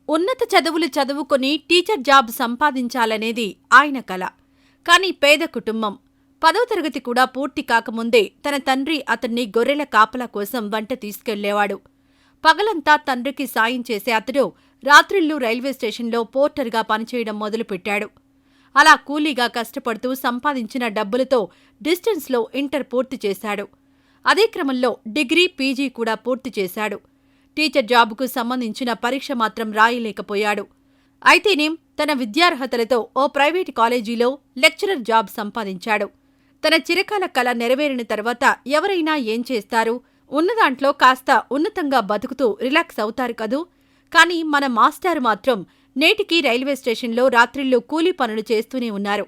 ఉన్నత చదువులు చదువుకొని టీచర్ జాబ్ సంపాదించాలనేది ఆయన కల. కాని పేద కుటుంబం. 10వ తరగతి కూడా పూర్తి కాకముందే తన తండ్రి అతన్ని గొర్రెల కాపలా కోసం వంట తీసుకెళ్లేవాడు. పగలంతా తండ్రికి సాయం చేసే అతడు రాత్రిళ్లు రైల్వే స్టేషన్లో పోర్టర్గా పనిచేయడం మొదలుపెట్టాడు. అలా కూలీగా కష్టపడుతూ సంపాదించిన డబ్బులతో డిస్టెన్స్లో ఇంటర్ పూర్తి చేశాడు. అదే క్రమంలో డిగ్రీ, పీజీ కూడా పూర్తి చేశాడు. టీచర్ జాబుకు సంబంధించిన పరీక్ష మాత్రం రాయలేకపోయాడు. అయితేనేం తన విద్యార్హతలతో ఓ ప్రైవేటు కాలేజీలో లెక్చరర్ జాబ్ సంపాదించాడు. తన చిరకాల కల నెరవేరిన తర్వాత ఎవరైనా ఏం చేస్తారు? ఉన్నదాంట్లో కాస్త ఉన్నతంగా బతుకుతూ రిలాక్స్ అవుతారు కదూ. కాని మన మాస్టారు మాత్రం నేటికీ రైల్వే స్టేషన్లో రాత్రిళ్లు కూలీ పనులు చేస్తూనే ఉన్నారు.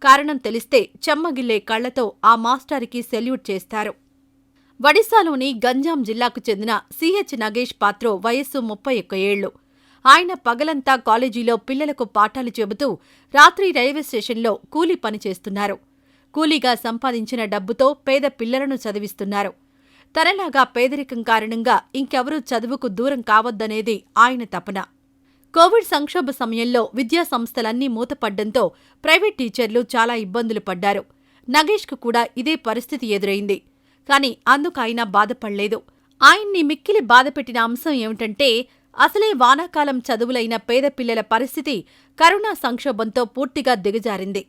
కారణం తెలిస్తే చెమ్మగిల్లే కళ్లతో ఆ మాస్టారుకి సెల్యూట్ చేస్తారు. ఒడిశాలోని గంజాం జిల్లాకు చెందిన సిహెచ్ నగేష్ పాత్రో వయస్సు 31 ఏళ్లు. ఆయన పగలంతా కాలేజీలో పిల్లలకు పాఠాలు చెబుతూ రాత్రి రైల్వే స్టేషన్లో కూలీ పని చేస్తున్నారు. కూలీగా సంపాదించిన డబ్బుతో పేద పిల్లలను చదివిస్తున్నారు. తనలాగా పేదరికం కారణంగా ఇంకెవరూ చదువుకు దూరం కావద్దనేది ఆయన తపన. కోవిడ్ సంక్షోభ సమయంలో విద్యాసంస్థలన్నీ మూతపడ్డంతో ప్రైవేట్ టీచర్లు చాలా ఇబ్బందులు పడ్డారు. నగేష్కు కూడా ఇదే పరిస్థితి ఎదురైంది. కాని అందుకాయన బాధపడలేదు. ఆయన్ని మిక్కిలి బాధపెట్టిన అంశం ఏమిటంటే, అసలే వానాకాలం చదువులైన పేద పిల్లల పరిస్థితి కరోనా సంక్షోభంతో పూర్తిగా దిగజారింది.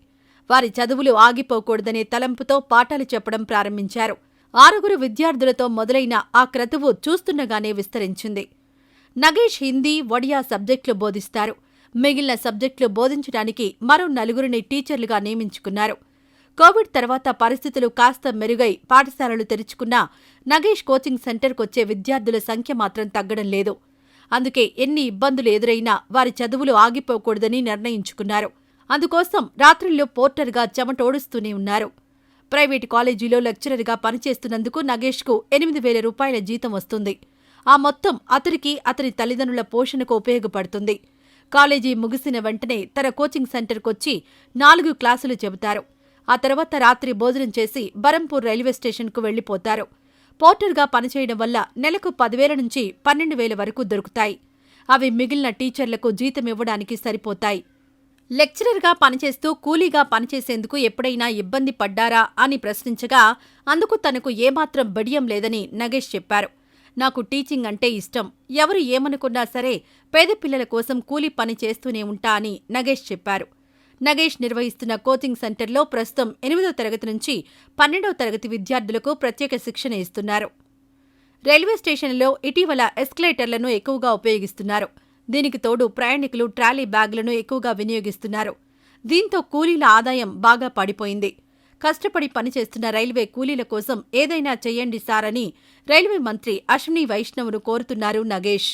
వారి చదువులు ఆగిపోకూడదనే తలంపుతో పాఠాలు చెప్పడం ప్రారంభించారు. 6 విద్యార్థులతో మొదలైన ఆ క్రతువు చూస్తుండగానే విస్తరించింది. నగేష్ హిందీ, ఒడియా సబ్జెక్టులు బోధిస్తారు. మిగిలిన సబ్జెక్టులు బోధించడానికి మరో 4 టీచర్లుగా నియమించుకున్నారు. కోవిడ్ తర్వాత పరిస్థితులు కాస్త మెరుగై పాఠశాలలు తెరుచుకున్నా నగేష్ కోచింగ్ సెంటర్కొచ్చే విద్యార్థుల సంఖ్య మాత్రం తగ్గడం లేదు. అందుకే ఎన్ని ఇబ్బందులు ఎదురైనా వారి చదువులు ఆగిపోకూడదని నిర్ణయించుకున్నారు. అందుకోసం రాత్రిళ్లు పోర్టర్గా చెమటోడుస్తూనే ఉన్నారు. ప్రైవేటు కాలేజీలో లెక్చరర్గా పనిచేస్తున్నందుకు నగేష్కు 8,000 రూపాయల జీతం వస్తుంది. ఆ మొత్తం అతనికి, అతని తల్లిదండ్రుల పోషణకు ఉపయోగపడుతుంది. కాలేజీ ముగిసిన వెంటనే తన కోచింగ్ సెంటర్కొచ్చి 4 క్లాసులు చెబుతారు. ఆ తర్వాత రాత్రి భోజనం చేసి బరంపూర్ రైల్వే స్టేషన్కు వెళ్లిపోతారు. పోర్టర్గా పనిచేయడం వల్ల నెలకు 10,000 నుంచి 12,000 వరకు దొరుకుతాయి. అవి మిగిలిన టీచర్లకు జీతమివ్వడానికి సరిపోతాయి. లెక్చరర్గా పనిచేస్తూ కూలీగా పనిచేసేందుకు ఎప్పుడైనా ఇబ్బంది పడ్డారా అని ప్రశ్నించగా అందుకు తనకు ఏమాత్రం బిడియం లేదని నగేష్ చెప్పారు. నాకు టీచింగ్ అంటే ఇష్టం. ఎవరు ఏమనుకున్నా సరే పేద పిల్లల కోసం కూలీ పని చేస్తూనే ఉంటా అని నగేష్ చెప్పారు. నగేష్ నిర్వహిస్తున్న కోచింగ్ సెంటర్లో ప్రస్తుతం 8వ తరగతి నుంచి 12వ తరగతి విద్యార్థులకు ప్రత్యేక శిక్షణ ఇస్తున్నారు. రైల్వే స్టేషన్లో ఇటీవల ఎస్కలేటర్లను ఎక్కువగా ఉపయోగిస్తున్నారు. దీనికి తోడు ప్రయాణికులు ట్రాలీ బ్యాగులను ఎక్కువగా వినియోగిస్తున్నారు. దీంతో కూలీల ఆదాయం బాగా పడిపోయింది. కష్టపడి పనిచేస్తున్న రైల్వే కూలీల కోసం ఏదైనా చెయ్యండి సార్ అని రైల్వే మంత్రి అశ్విని వైష్ణవ్ను కోరుతున్నారు నగేష్.